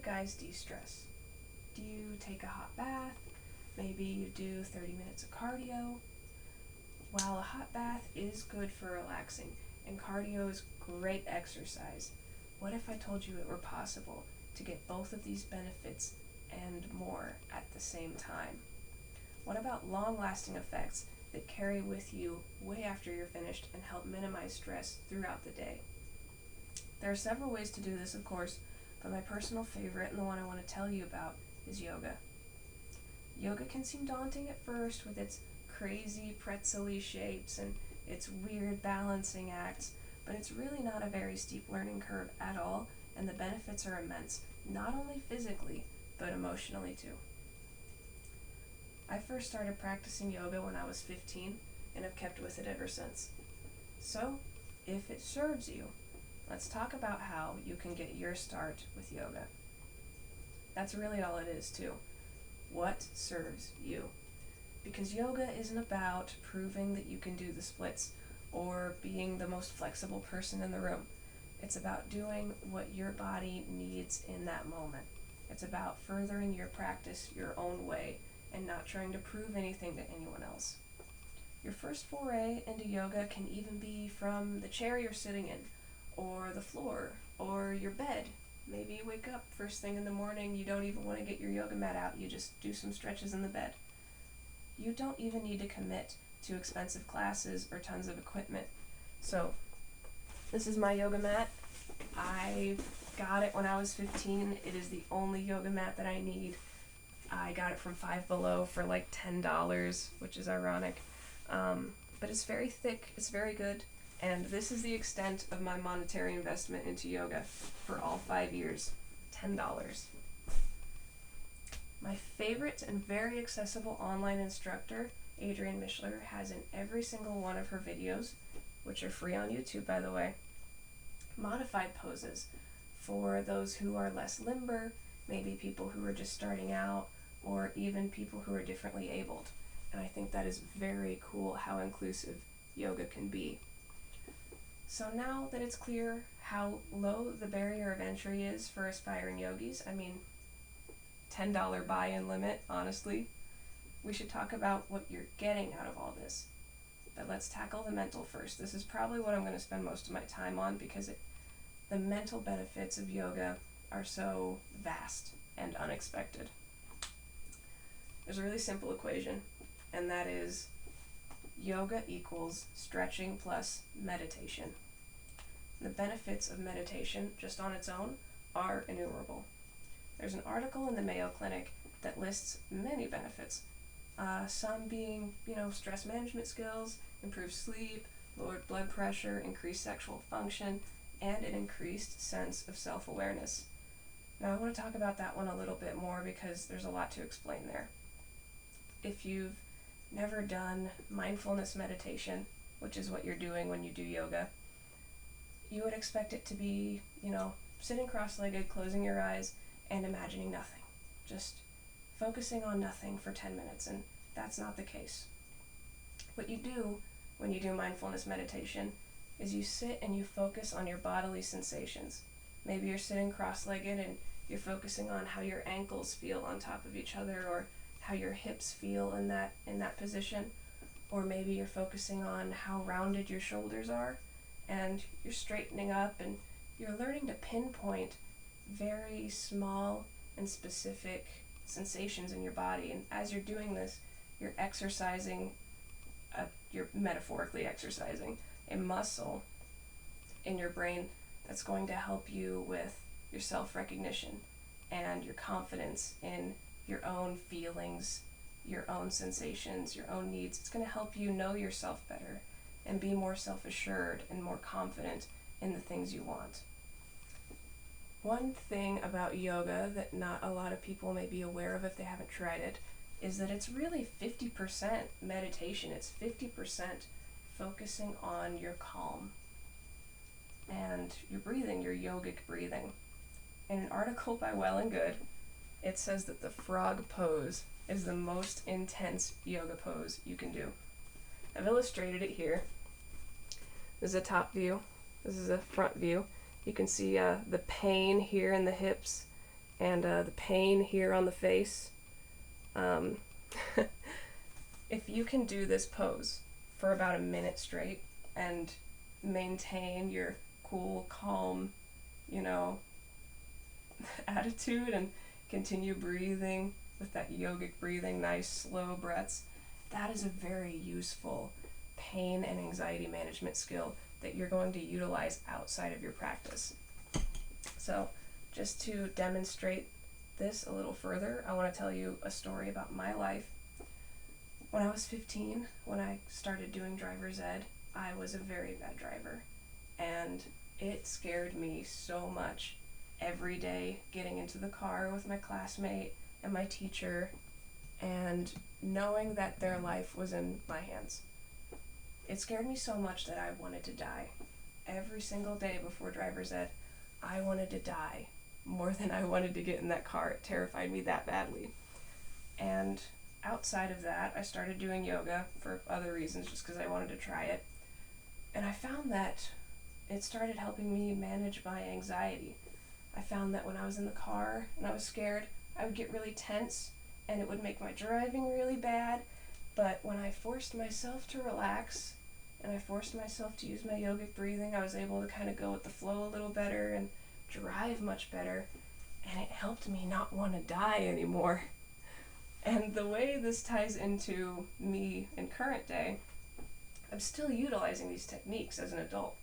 guys de-stress? Do you take a hot bath? Maybe you do 30 minutes of cardio? While a hot bath is good for relaxing, and cardio is great exercise, what if I told you it were possible to get both of these benefits and more at the same time? What about long-lasting effects that carry with you way after you're finished and help minimize stress throughout the day? There are several ways to do this, of course, but my personal favorite and the one I want to tell you about is yoga. Yoga can seem daunting at first with its crazy pretzel-y shapes and its weird balancing acts, but it's really not a very steep learning curve at all, and the benefits are immense, not only physically, but emotionally too. I first started practicing yoga when I was 15 and have kept with it ever since. So, if it serves you, let's talk about how you can get your start with yoga. That's really all it is too. What serves you? Because yoga isn't about proving that you can do the splits or being the most flexible person in the room. It's about doing what your body needs in that moment. It's about furthering your practice your own way and not trying to prove anything to anyone else. Your first foray into yoga can even be from the chair you're sitting in, or the floor, or your bed. Maybe you wake up first thing in the morning, you don't even want to get your yoga mat out, you just do some stretches in the bed. You don't even need to commit to expensive classes or tons of equipment. So, this is my yoga mat. I got it when I was 15. It is the only yoga mat that I need. I got it from Five Below for like $10, which is ironic. But it's very thick, it's very good, and this is the extent of my monetary investment into yoga for all 5 years, $10. My favorite and very accessible online instructor, Adrienne Mishler, has in every single one of her videos, which are free on YouTube by the way, modified poses for those who are less limber, maybe people who are just starting out, or even people who are differently abled. And I think that is very cool how inclusive yoga can be. So now that it's clear how low the barrier of entry is for aspiring yogis, I mean, $10 buy-in limit, honestly, we should talk about what you're getting out of all this. But let's tackle the mental first. This is probably what I'm going to spend most of my time on because the mental benefits of yoga are so vast and unexpected. There's a really simple equation, and that is yoga equals stretching plus meditation. The benefits of meditation, just on its own, are innumerable. There's an article in the Mayo Clinic that lists many benefits, some being, stress management skills, improved sleep, lowered blood pressure, increased sexual function, and an increased sense of self-awareness. Now I want to talk about that one a little bit more because there's a lot to explain there. If you've never done mindfulness meditation, which is what you're doing when you do yoga, you would expect it to be, sitting cross-legged, closing your eyes, and imagining nothing. Just focusing on nothing for 10 minutes, and that's not the case. What you do when you do mindfulness meditation is you sit and you focus on your bodily sensations. Maybe you're sitting cross-legged and you're focusing on how your ankles feel on top of each other, or how your hips feel in that position, or maybe you're focusing on how rounded your shoulders are, and you're straightening up and you're learning to pinpoint very small and specific sensations in your body. And as you're doing this, you're metaphorically exercising a muscle in your brain that's going to help you with your self-recognition and your confidence in your own feelings, your own sensations, your own needs. It's going to help you know yourself better and be more self-assured and more confident in the things you want. One thing about yoga that not a lot of people may be aware of if they haven't tried it is that it's really 50% meditation. It's 50% focusing on your calm and your breathing, your yogic breathing. In an article by Well and Good, it says that the frog pose is the most intense yoga pose you can do. I've illustrated it here. This is a top view. This is a front view. You can see the pain here in the hips and the pain here on the face. Um, if you can do this pose for about a minute straight and maintain your cool, calm, you know, attitude and continue breathing with that yogic breathing, nice slow breaths, that is a very useful pain and anxiety management skill that you're going to utilize outside of your practice. So just to demonstrate this a little further, I want to tell you a story about my life. When I was 15, when I started doing driver's ed, I was a very bad driver, and it scared me so much every day getting into the car with my classmate and my teacher and knowing that their life was in my hands. It scared me so much that I wanted to die. Every single day before driver's ed, I wanted to die more than I wanted to get in that car. It terrified me that badly. And outside of that, I started doing yoga for other reasons, just because I wanted to try it. And I found that it started helping me manage my anxiety. I found that when I was in the car and I was scared, I would get really tense and it would make my driving really bad. But when I forced myself to relax and I forced myself to use my yogic breathing, I was able to kind of go with the flow a little better and drive much better. And it helped me not want to die anymore. And the way this ties into me in current day, I'm still utilizing these techniques as an adult.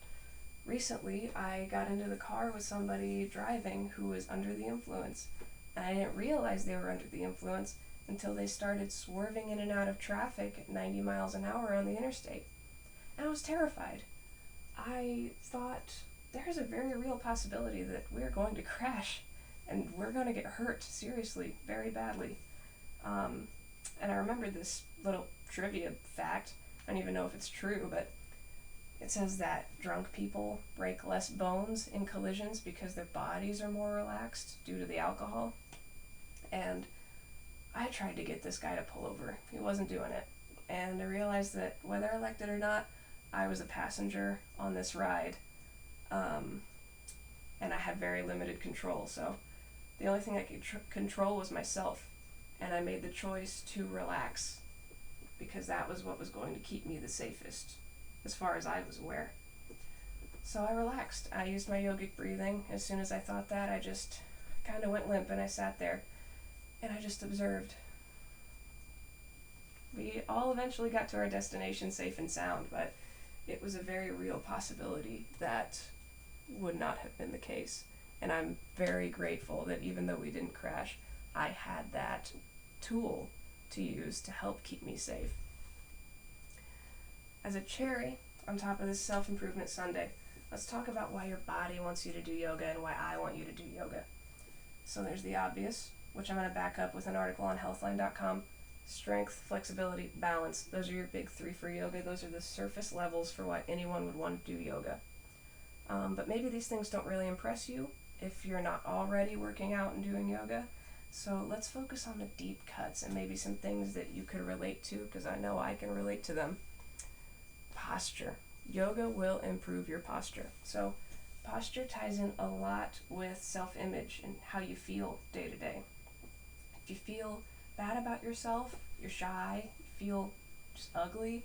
Recently, I got into the car with somebody driving who was under the influence, and I didn't realize they were under the influence until they started swerving in and out of traffic at 90 miles an hour on the interstate. And I was terrified. I thought, there's a very real possibility that we're going to crash, and we're going to get hurt seriously, very badly. And I remember this little trivia fact. I don't even know if it's true, but it says that drunk people break less bones in collisions because their bodies are more relaxed due to the alcohol. And I tried to get this guy to pull over. He wasn't doing it. And I realized that whether elected or not, I was a passenger on this ride. And I had very limited control. So the only thing I could control was myself. And I made the choice to relax because that was what was going to keep me the safest, as far as I was aware. So I relaxed. I used my yogic breathing. As soon as I thought that, I just kind of went limp and I sat there and I just observed. We all eventually got to our destination safe and sound, but it was a very real possibility that would not have been the case. And I'm very grateful that even though we didn't crash, I had that tool to use to help keep me safe. As a cherry on top of this self-improvement Sunday, let's talk about why your body wants you to do yoga and why I want you to do yoga. So there's the obvious, which I'm going to back up with an article on healthline.com. Strength, flexibility, balance. Those are your big three for yoga. Those are the surface levels for why anyone would want to do yoga. But maybe these things don't really impress you if you're not already working out and doing yoga. So let's focus on the deep cuts and maybe some things that you could relate to, because I know I can relate to them. Posture. Yoga will improve your posture. So posture ties in a lot with self-image and how you feel day to day. If you feel bad about yourself, you're shy, you feel just ugly,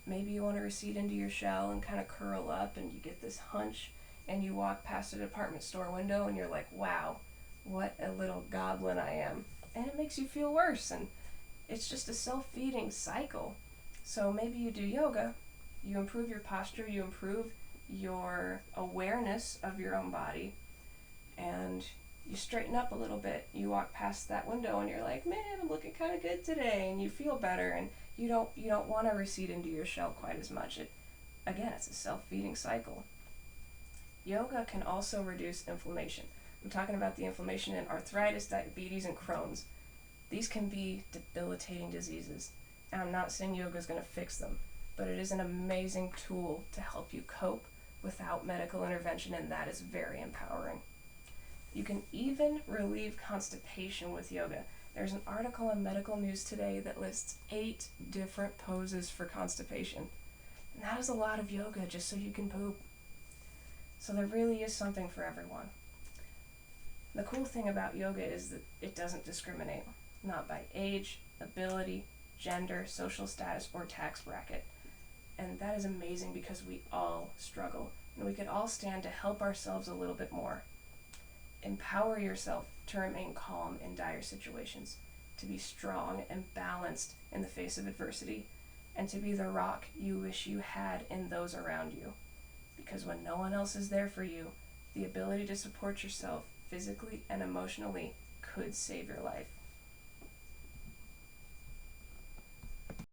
maybe you want to recede into your shell and kind of curl up and you get this hunch and you walk past a department store window and you're like, wow, what a little goblin I am. And it makes you feel worse, and it's just a self-feeding cycle. So maybe you do yoga, you improve your posture, you improve your awareness of your own body, and you straighten up a little bit. You walk past that window and you're like, man, I'm looking kind of good today, and you feel better, and you don't want to recede into your shell quite as much. Again, it's a self-feeding cycle. Yoga can also reduce inflammation. I'm talking about the inflammation in arthritis, diabetes, and Crohn's. These can be debilitating diseases, and I'm not saying yoga is going to fix them, but it is an amazing tool to help you cope without medical intervention, and that is very empowering. You can even relieve constipation with yoga. There's an article on Medical News Today that lists 8 different poses for constipation, and that is a lot of yoga just so you can poop. So there really is something for everyone. The cool thing about yoga is that it doesn't discriminate, not by age, ability, gender, social status, or tax bracket. And that is amazing because we all struggle, and we could all stand to help ourselves a little bit more. Empower yourself to remain calm in dire situations, to be strong and balanced in the face of adversity, and to be the rock you wish you had in those around you. Because when no one else is there for you, the ability to support yourself physically and emotionally could save your life.